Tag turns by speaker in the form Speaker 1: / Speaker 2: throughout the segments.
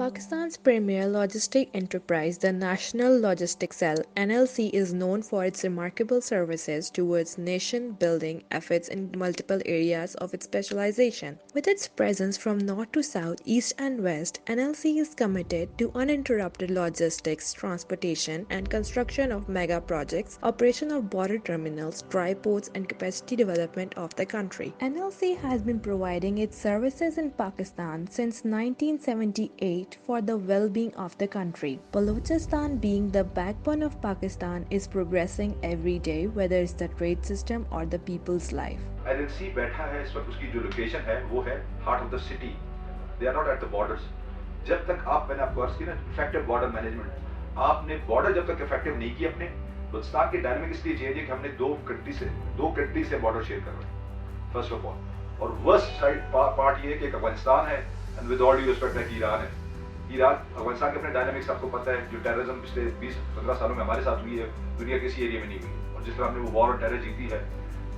Speaker 1: Pakistan's premier logistic enterprise, the National Logistics Cell (NLC), is known for its remarkable services towards nation-building efforts in multiple areas of its specialization. With its presence from north to south, east and west, NLC is committed to uninterrupted logistics, transportation, and construction of mega projects, operation of border terminals, dry ports, and capacity development of the country. NLC has been providing its services in Pakistan since 1978 for the well-being of the country. Balochistan, being the backbone of Pakistan, is progressing every day, whether it's the trade system or the people's life.
Speaker 2: NLC बैठा है इस वक्त, उसकी जो location है वो है heart of the city. They are not at the borders. जब तक मैंने आपको अर्ज की ना इफेक्टिव बॉर्डर मैनेजमेंट, आपने बॉर्डर जब तक इफेक्टिव नहीं की अपने, बलूचिस्तान की डायनामिक इसलिए चेंज है कि हमने दो कंट्री से बॉर्डर शेयर कर रहे हैं फर्स्ट ऑफ ऑल. और वर्स्ट साइड पार्ट ये है कि अफगानिस्तान है, and with all due respect है कि ईरान है. ईरान अफगानिस्तान के अपने डायनामिक्स आपको पता है, जो टेररिज्म पिछले 20-15 सालों में हमारे साथ हुई है, दुनिया के किसी एरिया में नहीं हुई. और जिस तरह हमने वो वॉर और टेरर जीती है,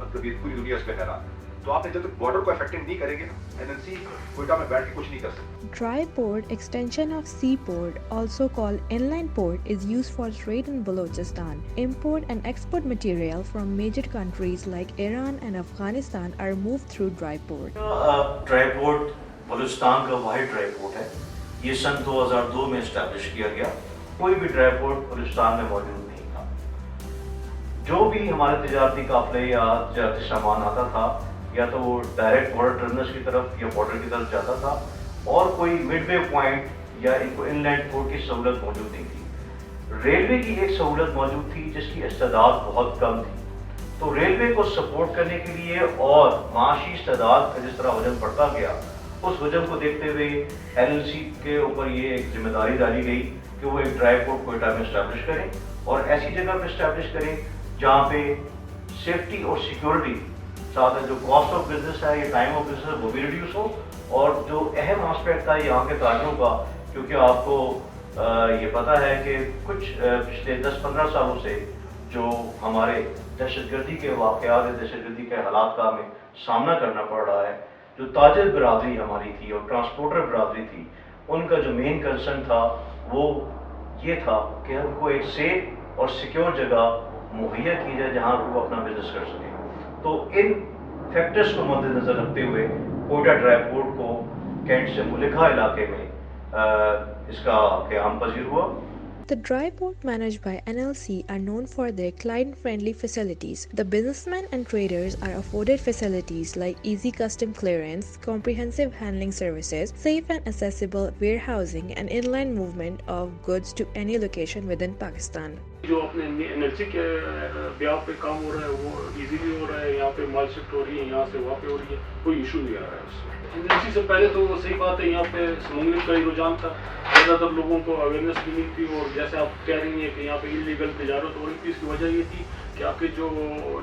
Speaker 2: मतलब ये पूरी दुनिया उस पर हैरान है. तो आपने जब तक बॉर्डर को इफेक्टिव नहीं करेंगे ना, एनएलसी कोयटा में बैठ के कुछ नहीं कर सकते.
Speaker 1: Dry port, extension of seaport, also called inland port, is used for trade in Balochistan. Import and export material from major countries like Iran and Afghanistan are moved through dry port.
Speaker 3: Dry port Balochistan का वाहिद dry port है. ये सन 2002 में establish किया गया. कोई भी dry port Balochistan में मौजूद नहीं था. जो भी हमारे तजारती काफिले या तजारती सामान आता था, या तो वो डायरेक्ट बॉर्डर टर्मिनल्स की तरफ या बॉर्डर की तरफ जाता था, और कोई मिडवे पॉइंट या इनलैंड पोर्ट की सहूलत मौजूद नहीं थी. रेलवे की एक सहूलत मौजूद थी जिसकी इस्तेदाद बहुत कम थी. तो रेलवे को सपोर्ट करने के लिए और माशी इस्तेदाद का जिस तरह वजन बढ़ता गया, उस वजन को देखते हुए एनएलसी के ऊपर ये एक जिम्मेदारी डाली गई कि वो एक ड्राई पोर्ट कोयटा में इस्टेब्लिश करें, और ऐसी जगह पे इस्टेब्लिश करें जहाँ पे सेफ्टी और सिक्योरिटी साथ है, जो कॉस्ट ऑफ बिजनेस है या टाइम ऑफ बिजनेस है वो भी रिड्यूस हो. और जो अहम एस्पेक्ट था यहाँ के ताजरों का, क्योंकि आपको ये पता है कि कुछ पिछले 10-15 सालों से जो हमारे दहशतगर्दी के वाक़यात, दहशतगर्दी के हालात का हमें सामना करना पड़ रहा है, जो ताजिर बरादरी हमारी थी और ट्रांसपोर्टर बरादरी थी, उनका जो मेन कंसर्न था वो ये था कि उनको एक सेफ और सिक्योर जगह मुहैया की जाए जहाँ वो अपना बिजनेस कर सकें. तो इन फैक्टर्स को मद्देनजर रखते हुए कोयटा ड्राई पोर्ट को कैंट से मुलिका इलाके में इसका क़याम पजीर हुआ.
Speaker 1: The dry port managed by NLC are known for their client-friendly facilities. The businessmen and traders are afforded facilities like easy custom clearance, comprehensive handling services, safe and accessible warehousing, and inland movement of goods to any location within Pakistan.
Speaker 4: जो अपने NLC के ब्याह पे काम हो रहा है वो इजीली हो रहा है. यहाँ पे माल शिफ्ट हो रही है, यहाँ से वहाँ पे हो रही है, कोई इशू नहीं आ रहा है उसमें. एनएलसी से पहले तो सही बात है, यहाँ पे स्मगलिंग का ही रुझान था, ज़्यादातर लोगों को अवेयरनेस भी नहीं थी. और जैसे आप कह रही हैं कि यहाँ पे इलीगल तजारत हो रही थी, इसकी वजह ये थी कि आपके जो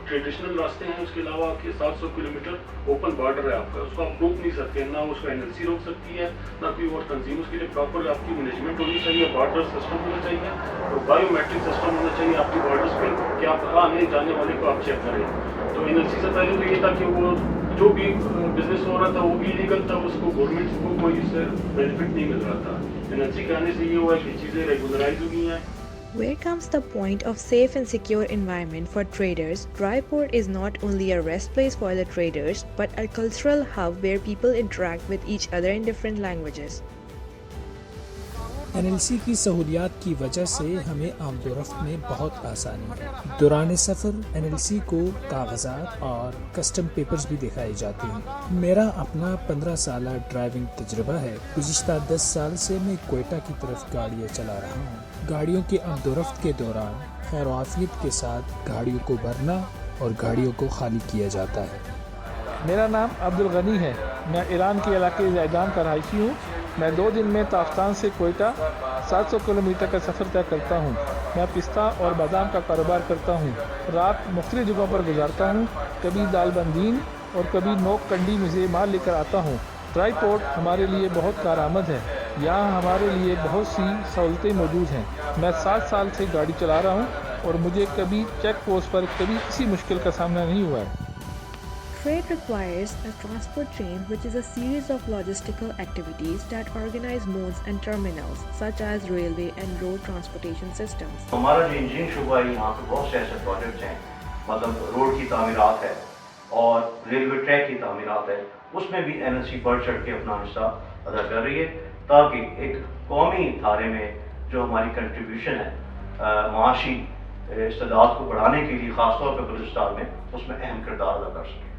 Speaker 4: ट्रेडिशनल रास्ते हैं उसके अलावा आपके 700 किलोमीटर ओपन बॉर्डर है आपका, उसको आप रोक नहीं सकते. ना उसको एनएलसी रोक सकती है, ना कोई और तंजीम. उसके लिए प्रॉपर आपकी मैनेजमेंट होनी चाहिए, बॉर्डर सिस्टम होना चाहिए और बायोमेट्रिक सिस्टम होना चाहिए आपकी बॉर्डर्स पे कि आप आने जाने वाले को आप चेक करें. तो एनएलसी से पहले तो ये था कि वो जो भी बिजनेस हो रहा था वो इलीगल था, उसको गवर्नमेंट को कोई इससे बेनिफिट नहीं मिल रहा था. एनएलसी के आने से ये हुआ कि चीज़ें रेगुलराइज हुई हैं.
Speaker 1: Where comes the point of safe and secure environment for traders, Dry Port is not only a rest place for the traders, but a cultural hub where people interact with each other in different languages.
Speaker 5: NLC की सहूलियात की वजह से हमें आमदोरफ्त में बहुत आसानी है. दौरान सफ़र एनएलसी को कागजात और कस्टम पेपर्स भी दिखाए जाते हैं. मेरा अपना 15 साल ड्राइविंग तजुर्बा है. गुज़िश्ता 10 साल से मैं कोयटा की तरफ गाड़ियाँ चला रहा हूँ. गाड़ियों के आमदोरफ्त के दौरान खैर आफियत के साथ गाड़ियों को भरना और गाड़ियों को खाली किया जाता है.
Speaker 6: मेरा नाम अब्दुल गनी है. मैं ईरान के इलाके ज़ैदान का रहायशी हूँ. मैं 2 दिन में ताफ्तान से कोयटा 700 किलोमीटर का सफ़र तय करता हूँ. मैं पिस्ता और बादाम का कारोबार करता हूँ. रात मुख्तलिफ जगहों पर गुजारता हूँ. कभी दालबंदीन और कभी नोक कंडी में से माल लेकर आता हूँ. ड्राई पोर्ट हमारे लिए बहुत कारआमद है. यहाँ हमारे लिए बहुत सी सहूलतें मौजूद हैं. मैं 7 साल से गाड़ी चला रहा हूँ और मुझे कभी चेक पोस्ट पर कभी किसी मुश्किल का सामना नहीं हुआ है.
Speaker 1: Trade requires a transport chain, which is a series of logistical activities that organize modes and terminals, such as railway and road transportation systems.
Speaker 3: हमारा जो इंजीनियरिंग शुबा है यहाँ पे बहुत से ऐसे प्रोजेक्ट्स हैं, मतलब रोड की तामीरात है और रेलवे ट्रैक की तामीरात है, उसमें भी एनएलसी बढ़ चढ़ के अपना हिस्सा अदा कर रही है ताकि एक कौमी धारे में जो हमारी कंट्रीब्यूशन है माशी इस्तेदाद को बढ़ाने के लिए ख़ासतौर पर बलूचिस्तान में उसमें अहम किरदार अदा कर सके.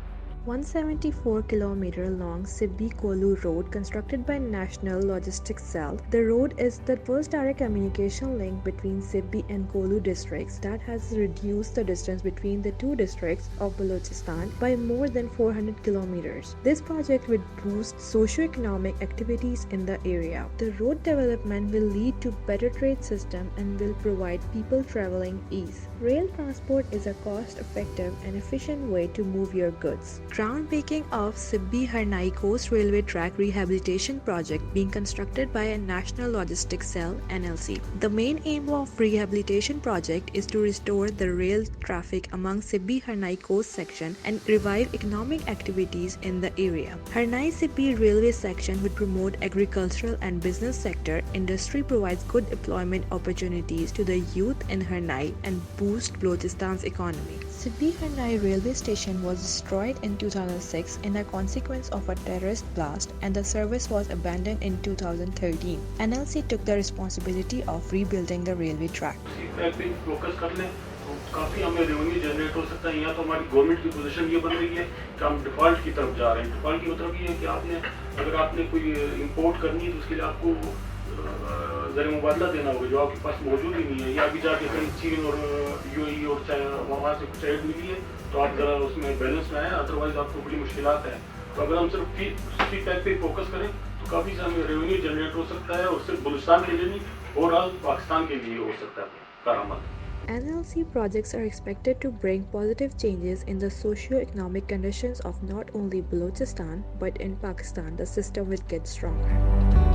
Speaker 1: 174-kilometer long Sibbi-Kolu Road, constructed by National Logistics Cell. The road is the first direct communication link between Sibbi and Kolu districts that has reduced the distance between the two districts of Balochistan by more than 400 kilometers. This project will boost socio-economic activities in the area. The road development will lead to better trade system and will provide people traveling ease. Rail transport is a cost-effective and efficient way to move your goods. Groundbreaking of Sibbi-Harnai Coast Railway Track Rehabilitation Project being constructed by a National Logistics Cell (NLC). The main aim of rehabilitation project is to restore the rail traffic among Sibbi-Harnai Coast section and revive economic activities in the area. Harnai-Sibbi railway section would promote agricultural and business sector. Industry provides good employment opportunities to the youth in Harnai and boost Balochistan's economy. Sibbi-Harnai railway station was destroyed in 2006 in a consequence of a terrorist blast, and the service was abandoned in 2013. NLC took the responsibility of rebuilding the railway track.
Speaker 4: Focus कर लें तो काफ़ी हमें revenue generate हो सकता है. यहाँ तो हमारी गवर्नमेंट की पोजीशन ये बन रही है कि हम डिफ़ॉल्ट की तरफ जा रहे हैं. डिफ़ॉल्ट की मतलब ये है कि आपने अगर आपने कोई इंपोर्ट करनी है तो उसके लिए आपको ज़र मुबादला देना होगा जो आपके पास मौजूद ही नहीं है, या अभी जाके कहीं चीन और यूएई और वहाँ से कुछ एड मिली है तो आप ज़रा उसमें बैलेंस में आए, अदरवाइज आपको बड़ी मुश्किलात हैं. तो अगर हम सिर्फ फी टाइप पे फोकस करें तो काफ़ी सारा रेवेन्यू जनरेट हो सकता है, और सिर्फ बलूचिस्तान के लिए नहीं, ओवरऑल पाकिस्तान के लिए हो सकता है कारामद.
Speaker 1: NLC projects are expected to bring positive changes in the socio-economic conditions of not only Balochistan but in Pakistan. The system will get stronger.